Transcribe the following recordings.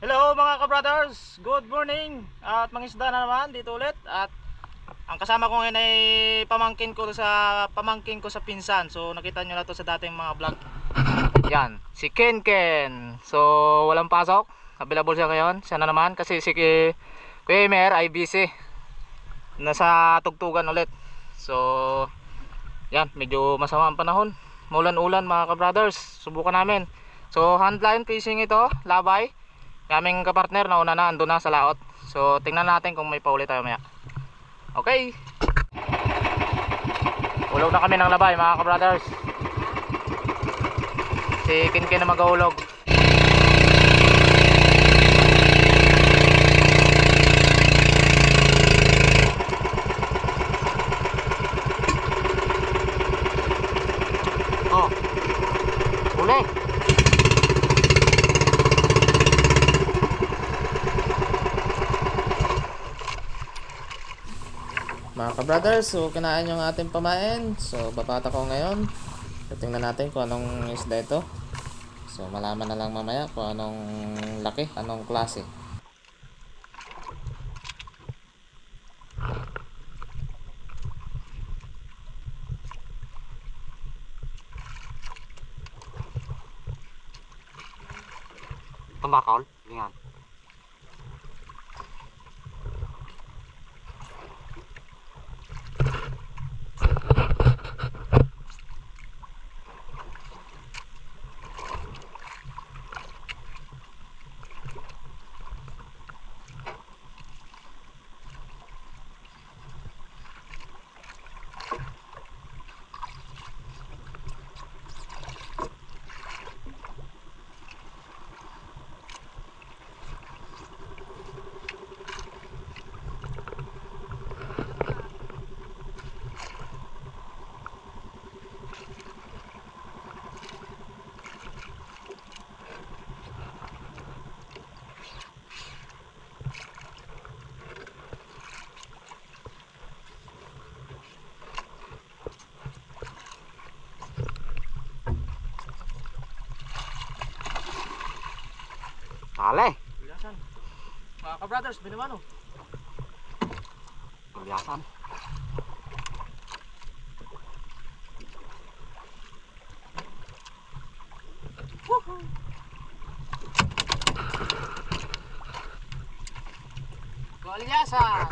Hello mga ka-brothers, good morning. At mangisda na naman dito ulit. At ang kasama ko ngayon ay pamangkin ko sa pinsan. So nakita nyo na to sa dating mga vlog. Yan, si Ken Ken. So walang pasok, available siya ngayon. Siya na naman kasi si Kuya Emer ay busy, nasa tugtugan ulit. So yan, medyo masama ang panahon, maulan-ulan mga ka-brothers. Subukan namin. So handline fishing ito, labay. Kaming kapartner na una na, ando na sa laot. So tingnan natin kung may pauli tayo maya. Okay, ulog na kami ng labay mga ka-brothers. Si Kinkin na mag-ulog. Oh, uli. Mga ka-brothers, so kinain yung ating pamain. So babata ko ngayon. So tingnan natin kung anong isda ito. So malaman na lang mamaya kung anong laki, anong klase. Tumbakol, lingan. Sale. Kulyasan. Mga ka-brothers, binamano. Kulyasan. Woohoo! Kulyasan.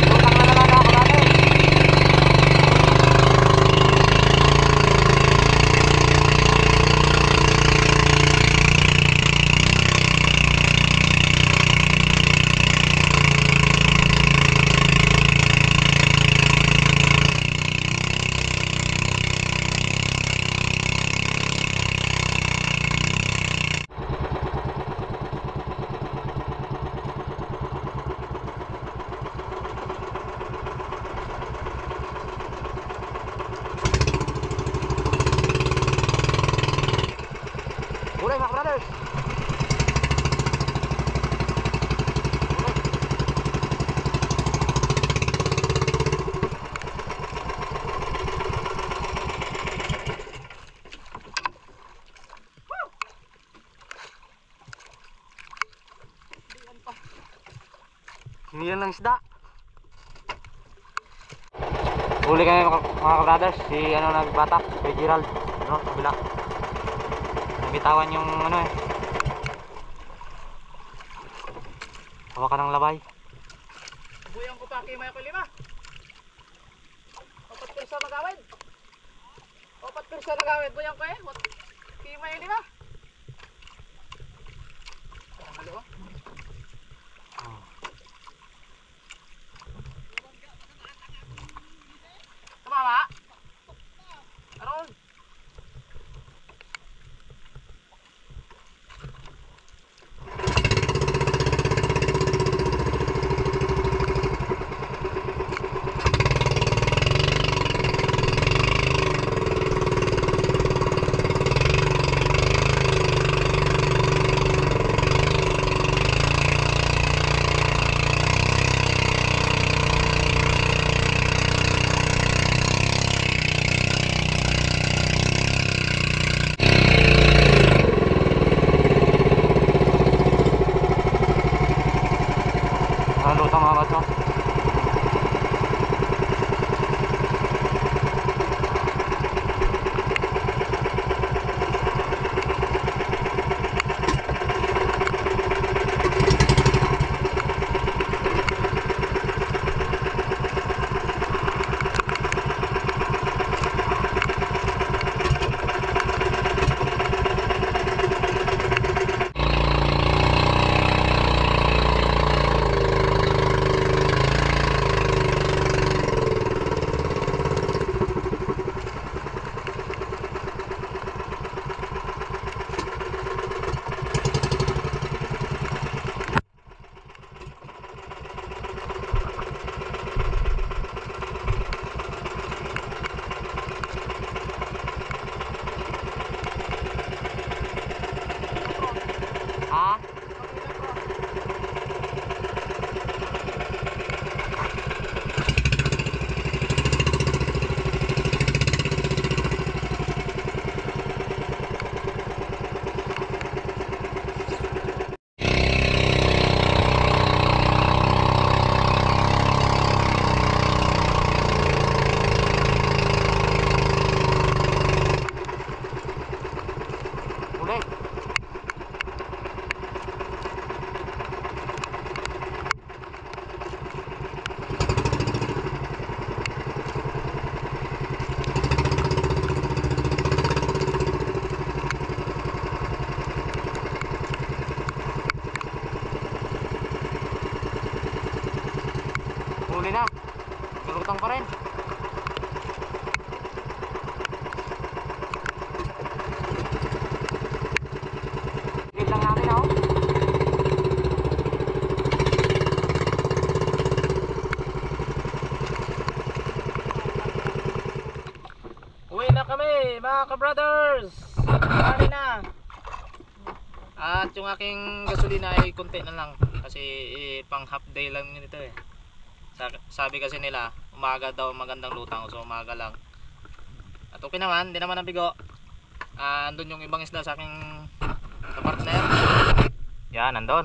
Tutang na naman ako natin. Mulai mga brothers. Hiniyan ng isda. Huli kami mga brothers. Si ano nagbatak, si Gerald. Ano, kabila. Bitawan yung ano eh. Hawakan ng labay. Buyang ko pa kimay ko 5. 4 pirsa magawid. 4 pirsa magawid buyang ko eh. Kimay 5. Ang halo. Tumama. Aron. huli na. Lulutang pa rin. Gate lang namin ako. Uwi na kami mga ka-brothers. Kami na. At yung aking gasolina ay konti na lang. Kasi pang half day lang yun ito eh. Sabi kasi nila umaga daw magandang lutang, so umaga lang. At okay naman, hindi naman nabigo. Andun yung ibang isda sa aking partner. Yan, andun.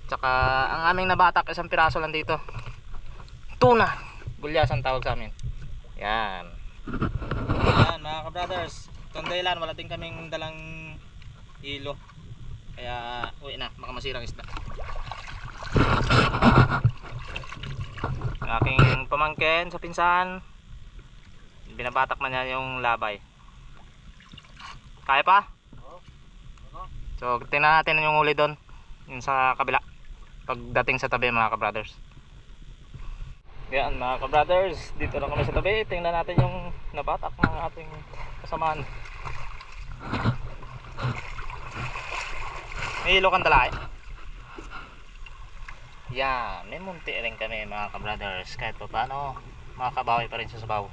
Tsaka ang aming nabatak isang piraso lang dito. Tuna, gulyas ang tawag sa amin. Yan. Yan mga ka-brothers, itong dahilan wala din kaming dalang hilo. Kaya uwi na, baka masirang isda. Ang aking pamangkin sa pinsan, binabatak na niya yung labay. Kaya pa? So tingnan natin yung huli doon, yung sa kabila, pagdating sa tabi mga ka-brothers. Yan mga ka-brothers, dito lang kami sa tabi. Tingnan natin yung nabatak ng ating kasamaan. May hilo kang dala eh. Yan, may munti rin kami mga ka-brothers. Kahit pa paano, makakabawi pa rin sa sabaw.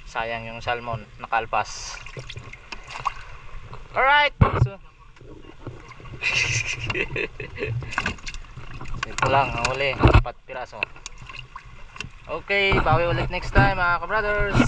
Sayang yung salmon, nakalpas. Alright! So, ito lang, ang huli, 4 piraso. Okay, bawi ulit next time mga ka-brothers.